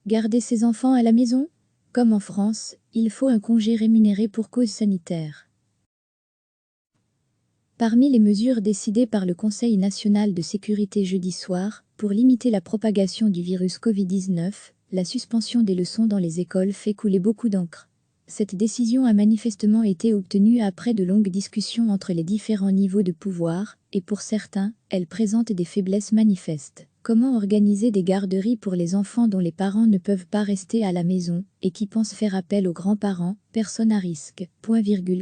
Garder ses enfants à la maison? Comme en France, il faut un congé rémunéré pour cause sanitaire. Parmi les mesures décidées par le Conseil national de sécurité jeudi soir, pour limiter la propagation du virus Covid-19, la suspension des leçons dans les écoles fait couler beaucoup d'encre. Cette décision a manifestement été obtenue après de longues discussions entre les différents niveaux de pouvoir, et pour certains, elle présente des faiblesses manifestes. Comment organiser des garderies pour les enfants dont les parents ne peuvent pas rester à la maison, et qui pensent faire appel aux grands-parents, personnes à risque,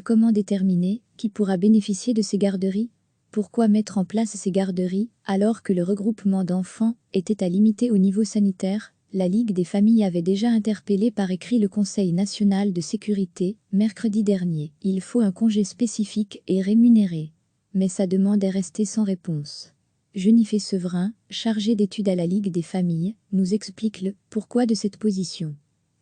Comment déterminer qui pourra bénéficier de ces garderies? Pourquoi mettre en place ces garderies, alors que le regroupement d'enfants était à limiter au niveau sanitaire? La Ligue des familles avait déjà interpellé par écrit le Conseil national de sécurité, mercredi dernier. Il faut un congé spécifique et rémunéré. Mais sa demande est restée sans réponse. Jennifer Severin, chargée d'études à la Ligue des familles, nous explique le pourquoi de cette position.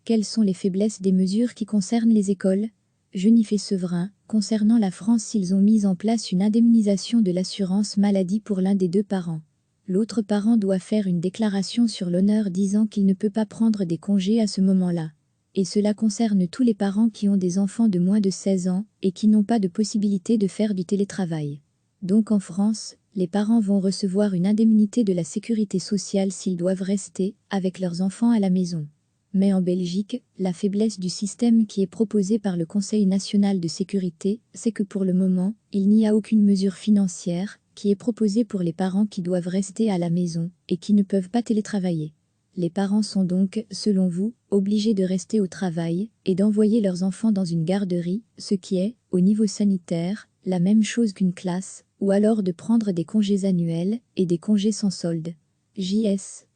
Quelles sont les faiblesses des mesures qui concernent les écoles? Jennifer Severin, concernant la France, s'ils ont mis en place une indemnisation de l'assurance maladie pour l'un des deux parents. L'autre parent doit faire une déclaration sur l'honneur disant qu'il ne peut pas prendre des congés à ce moment-là. Et cela concerne tous les parents qui ont des enfants de moins de 16 ans et qui n'ont pas de possibilité de faire du télétravail. Donc en France, les parents vont recevoir une indemnité de la sécurité sociale s'ils doivent rester avec leurs enfants à la maison. Mais en Belgique, la faiblesse du système qui est proposé par le Conseil national de sécurité, c'est que pour le moment, il n'y a aucune mesure financière qui est proposée pour les parents qui doivent rester à la maison et qui ne peuvent pas télétravailler. Les parents sont donc, selon vous, obligés de rester au travail et d'envoyer leurs enfants dans une garderie, ce qui est, au niveau sanitaire, la même chose qu'une classe, ou alors de prendre des congés annuels et des congés sans solde.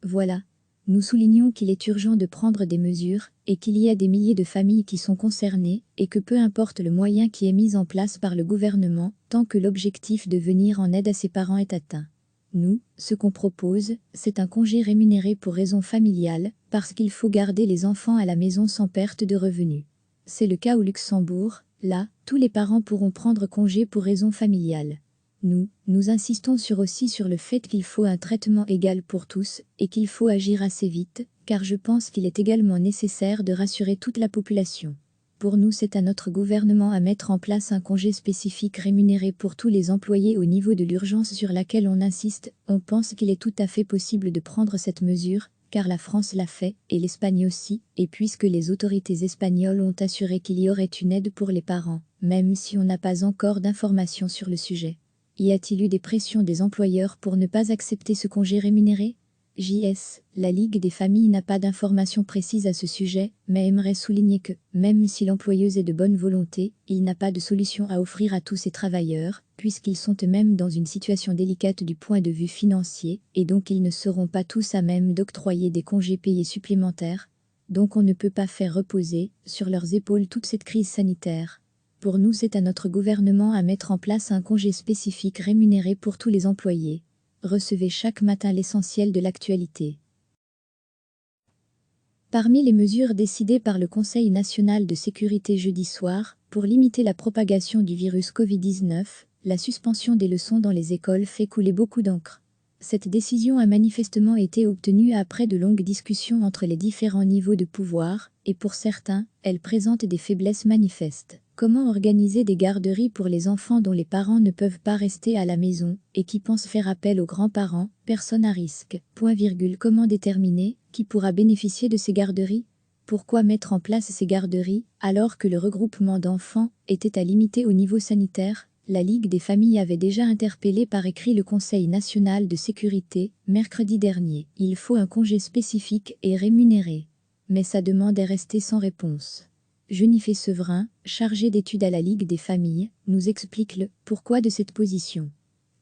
Voilà. Nous soulignons qu'il est urgent de prendre des mesures et qu'il y a des milliers de familles qui sont concernées et que peu importe le moyen qui est mis en place par le gouvernement, tant que l'objectif de venir en aide à ses parents est atteint. Nous, ce qu'on propose, c'est un congé rémunéré pour raison familiale, parce qu'il faut garder les enfants à la maison sans perte de revenus. C'est le cas au Luxembourg, là, tous les parents pourront prendre congé pour raison familiale. Nous insistons aussi sur le fait qu'il faut un traitement égal pour tous et qu'il faut agir assez vite, car je pense qu'il est également nécessaire de rassurer toute la population. Pour nous, c'est à notre gouvernement à mettre en place un congé spécifique rémunéré pour tous les employés au niveau de l'urgence sur laquelle on insiste. On pense qu'il est tout à fait possible de prendre cette mesure, car la France l'a fait, et l'Espagne aussi, et puisque les autorités espagnoles ont assuré qu'il y aurait une aide pour les parents, même si on n'a pas encore d'informations sur le sujet. Y a-t-il eu des pressions des employeurs pour ne pas accepter ce congé rémunéré? La Ligue des familles n'a pas d'informations précises à ce sujet, mais aimerait souligner que, même si l'employeuse est de bonne volonté, il n'a pas de solution à offrir à tous ces travailleurs, puisqu'ils sont eux-mêmes dans une situation délicate du point de vue financier, et donc ils ne seront pas tous à même d'octroyer des congés payés supplémentaires. Donc on ne peut pas faire reposer sur leurs épaules toute cette crise sanitaire. Pour nous, c'est à notre gouvernement à mettre en place un congé spécifique rémunéré pour tous les employés. Recevez chaque matin l'essentiel de l'actualité. Parmi les mesures décidées par le Conseil national de sécurité jeudi soir, pour limiter la propagation du virus Covid-19, la suspension des leçons dans les écoles fait couler beaucoup d'encre. Cette décision a manifestement été obtenue après de longues discussions entre les différents niveaux de pouvoir, et pour certains, elle présente des faiblesses manifestes. Comment organiser des garderies pour les enfants dont les parents ne peuvent pas rester à la maison et qui pensent faire appel aux grands-parents, personnes à risque, Comment déterminer qui pourra bénéficier de ces garderies? Pourquoi mettre en place ces garderies alors que le regroupement d'enfants était à limiter au niveau sanitaire? La Ligue des familles avait déjà interpellé par écrit le Conseil national de sécurité, mercredi dernier. Il faut un congé spécifique et rémunéré. Mais sa demande est restée sans réponse. Jennifer Severin, chargée d'études à la Ligue des familles, nous explique le pourquoi de cette position.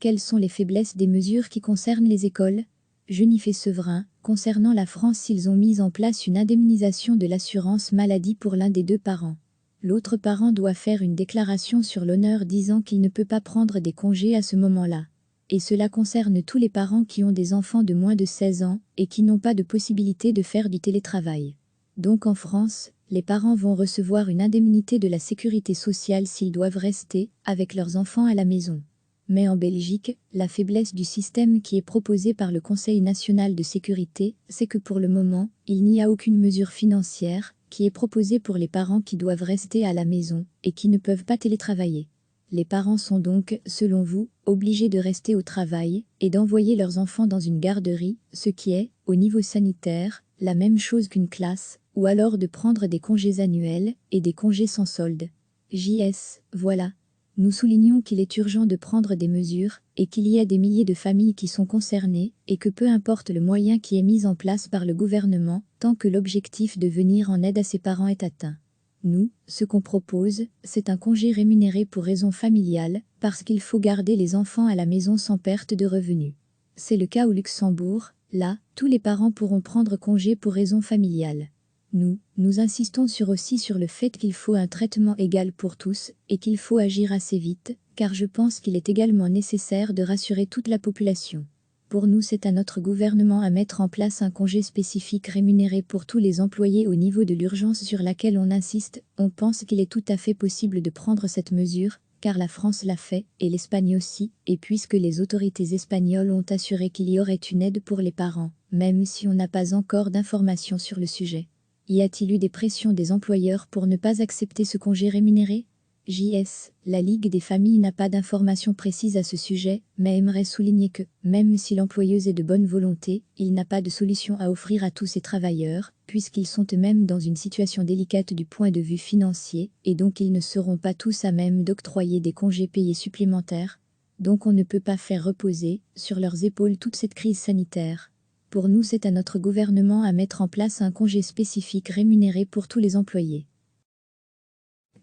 Quelles sont les faiblesses des mesures qui concernent les écoles? Jennifer Severin, concernant la France, s'ils ont mis en place une indemnisation de l'assurance maladie pour l'un des deux parents. L'autre parent doit faire une déclaration sur l'honneur disant qu'il ne peut pas prendre des congés à ce moment-là. Et cela concerne tous les parents qui ont des enfants de moins de 16 ans et qui n'ont pas de possibilité de faire du télétravail. Donc en France, les parents vont recevoir une indemnité de la sécurité sociale s'ils doivent rester avec leurs enfants à la maison. Mais en Belgique, la faiblesse du système qui est proposé par le Conseil national de sécurité, c'est que pour le moment, il n'y a aucune mesure financière qui est proposée pour les parents qui doivent rester à la maison et qui ne peuvent pas télétravailler. Les parents sont donc, selon vous, obligés de rester au travail et d'envoyer leurs enfants dans une garderie, ce qui est, au niveau sanitaire, la même chose qu'une classe, ou alors de prendre des congés annuels et des congés sans solde. JS, voilà. Nous soulignons qu'il est urgent de prendre des mesures et qu'il y a des milliers de familles qui sont concernées et que peu importe le moyen qui est mis en place par le gouvernement, tant que l'objectif de venir en aide à ses parents est atteint. Nous, ce qu'on propose, c'est un congé rémunéré pour raison familiale, parce qu'il faut garder les enfants à la maison sans perte de revenus. C'est le cas au Luxembourg, là, tous les parents pourront prendre congé pour raison familiale. Nous insistons aussi sur le fait qu'il faut un traitement égal pour tous et qu'il faut agir assez vite, car je pense qu'il est également nécessaire de rassurer toute la population. Pour nous, c'est à notre gouvernement à mettre en place un congé spécifique rémunéré pour tous les employés au niveau de l'urgence sur laquelle on insiste. On pense qu'il est tout à fait possible de prendre cette mesure, car la France l'a fait, et l'Espagne aussi, et puisque les autorités espagnoles ont assuré qu'il y aurait une aide pour les parents, même si on n'a pas encore d'informations sur le sujet. Y a-t-il eu des pressions des employeurs pour ne pas accepter ce congé rémunéré ? JS, la Ligue des familles n'a pas d'informations précises à ce sujet, mais aimerait souligner que, même si l'employeuse est de bonne volonté, il n'a pas de solution à offrir à tous ces travailleurs, puisqu'ils sont eux-mêmes dans une situation délicate du point de vue financier, et donc ils ne seront pas tous à même d'octroyer des congés payés supplémentaires. Donc on ne peut pas faire reposer sur leurs épaules toute cette crise sanitaire. Pour nous, c'est à notre gouvernement à mettre en place un congé spécifique rémunéré pour tous les employés.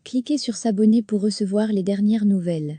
Cliquez sur s'abonner pour recevoir les dernières nouvelles.